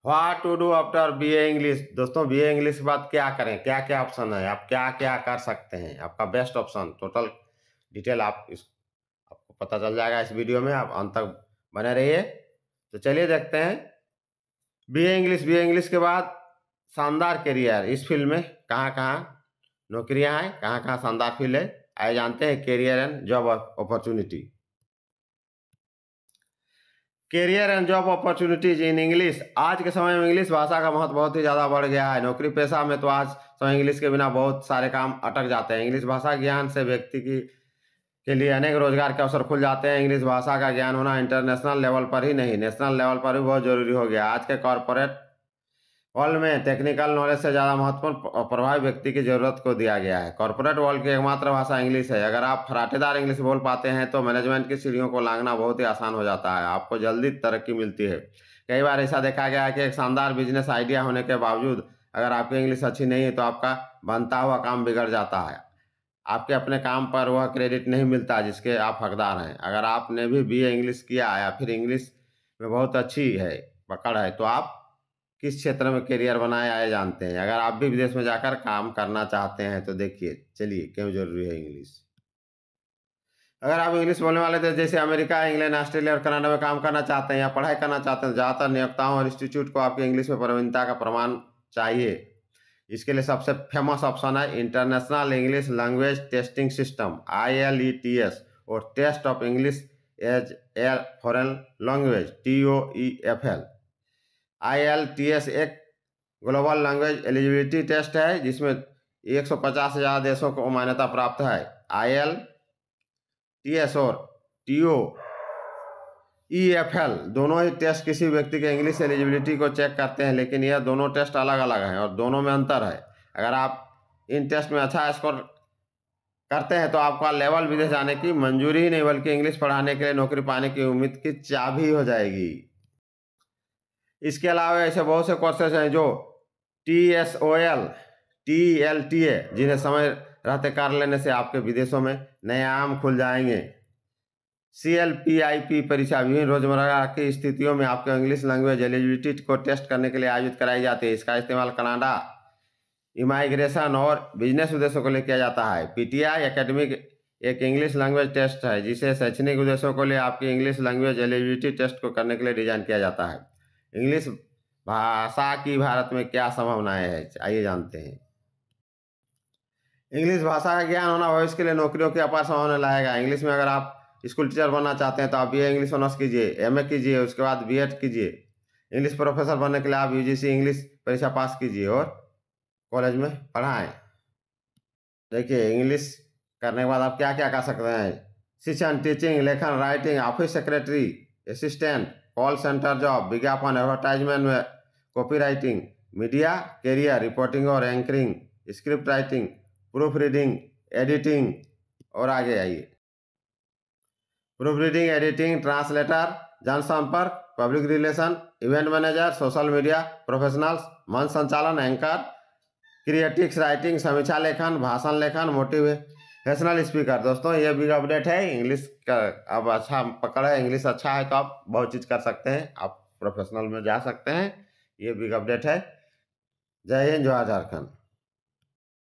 What to do after BA English. दोस्तों, BA English के बाद क्या करें, क्या क्या ऑप्शन है, आप क्या क्या कर सकते हैं, आपका बेस्ट ऑप्शन टोटल डिटेल आपको पता चल जाएगा इस वीडियो में। आप अंत तक बने रहिए। तो चलिए देखते हैं बीए इंग्लिश के बाद शानदार करियर इस फील्ड में कहाँ कहाँ नौकरियां हैं, कहाँ कहाँ शानदार फील्ड है। आइए जानते हैं career and job opportunity. Career and job opportunities in English. आज के समय में इंग्लिश भाषा का महत्व बहुत ही ज़्यादा बढ़ गया है। नौकरी पेशा में तो आज समय इंग्लिश के बिना बहुत सारे काम अटक जाते हैं। इंग्लिश भाषा ज्ञान से व्यक्ति के लिए अनेक रोजगार के अवसर खुल जाते हैं। इंग्लिश भाषा का ज्ञान होना इंटरनेशनल लेवल पर ही नहीं, नेशनल लेवल पर भी बहुत जरूरी हो गया। आज के कॉरपोरेट वर्ल्ड में टेक्निकल नॉलेज से ज़्यादा महत्वपूर्ण और प्रभावी व्यक्ति की जरूरत को दिया गया है। कॉर्पोरेट वर्ल्ड की एकमात्र भाषा इंग्लिश है। अगर आप फराटेदार इंग्लिश बोल पाते हैं तो मैनेजमेंट की सीढ़ियों को लांघना बहुत ही आसान हो जाता है, आपको जल्दी तरक्की मिलती है। कई बार ऐसा देखा गया है कि एक शानदार बिजनेस आइडिया होने के बावजूद अगर आपकी इंग्लिश अच्छी नहीं है तो आपका बनता हुआ काम बिगड़ जाता है। आपके अपने काम पर वह क्रेडिट नहीं मिलता जिसके आप हकदार हैं। अगर आपने भी बीए इंग्लिश किया या फिर इंग्लिश में बहुत अच्छी है पकड़ है तो आप किस क्षेत्र में करियर बनाए आए जानते हैं। अगर आप भी विदेश में जाकर काम करना चाहते हैं तो देखिए चलिए क्यों जरूरी है इंग्लिश। अगर आप इंग्लिश बोलने वाले थे जैसे अमेरिका, इंग्लैंड, ऑस्ट्रेलिया और कनाडा में काम करना चाहते हैं या पढ़ाई करना चाहते हैं, ज़्यादातर नियोक्ताओं और इंस्टीट्यूट को आपकी इंग्लिश में प्रवीणता का प्रमाण चाहिए। इसके लिए सबसे फेमस ऑप्शन है international English language testing system IELTS और test of English as a foreign language TOEFL। IELTS एक ग्लोबल लैंग्वेज एलिजिबिलिटी टेस्ट है जिसमें 150 से ज़्यादा देशों को मान्यता प्राप्त है। IELTS और TOEFL दोनों ही टेस्ट किसी व्यक्ति के इंग्लिश एलिजिबिलिटी को चेक करते हैं, लेकिन यह दोनों टेस्ट अलग अलग हैं और दोनों में अंतर है। अगर आप इन टेस्ट में अच्छा स्कोर करते हैं तो आपका लेवल विदेश जाने की मंजूरी ही नहीं बल्कि इंग्लिश पढ़ाने के लिए नौकरी पाने की उम्मीद की चाबी हो जाएगी। इसके अलावा ऐसे बहुत से कोर्सेज हैं जो TSOL, TLTA जिन्हें समय रहते कर लेने से आपके विदेशों में नए आयाम खुल जाएंगे। CLPIP परीक्षा विभिन्न रोजमर्रा की स्थितियों में आपके इंग्लिश लैंग्वेज एलिजिबिलिटी को टेस्ट करने के लिए आयोजित कराई जाती है। इसका इस्तेमाल कनाडा, इमाइग्रेशन और बिजनेस उद्देश्यों के लिए किया जाता है। PTI एकेडमिक एक इंग्लिश लैंग्वेज टेस्ट है जिसे शैक्षणिक उद्देश्यों के लिए आपकी इंग्लिश लैंग्वेज एलिजिबिलिटी टेस्ट को करने के लिए डिजाइन किया जाता है। इंग्लिश भाषा की भारत में क्या संभावनाएं हैं, आइए जानते हैं। इंग्लिश भाषा का ज्ञान होना भविष्य के लिए नौकरियों की अपार संभावना लाएगा। इंग्लिश में अगर आप स्कूल टीचर बनना चाहते हैं तो आप BA इंग्लिश ऑनर्स कीजिए, MA कीजिए, उसके बाद B.Ed कीजिए। इंग्लिश प्रोफेसर बनने के लिए आप UGC इंग्लिश परीक्षा पास कीजिए और कॉलेज में पढ़ाएं। देखिए इंग्लिश करने के बाद आप क्या क्या कर सकते हैं। शिक्षण, टीचिंग, लेखन, writing, office secretary, assistant, call centre job, विज्ञापन, एडवर्टाइजमेंट में copy writing, media career, reporting और anchoring, script writing, proof reading, editing और आगे आइए। प्रूफ रीडिंग, एडिटिंग, ट्रांसलेटर, जनसंपर्क, public relation, event manager, social media professionals, मंच संचालन, एंकर, क्रिएटिक्स राइटिंग, समीक्षा लेखन, भाषण लेखन, मोटिवेशनल स्पीकर। दोस्तों ये बिग अपडेट है इंग्लिश का। अब अच्छा पकड़ है, इंग्लिश अच्छा है तो आप बहुत चीज़ कर सकते हैं, आप प्रोफेशनल में जा सकते हैं। ये बिग अपडेट है। जय हिंद, जय झारखंड।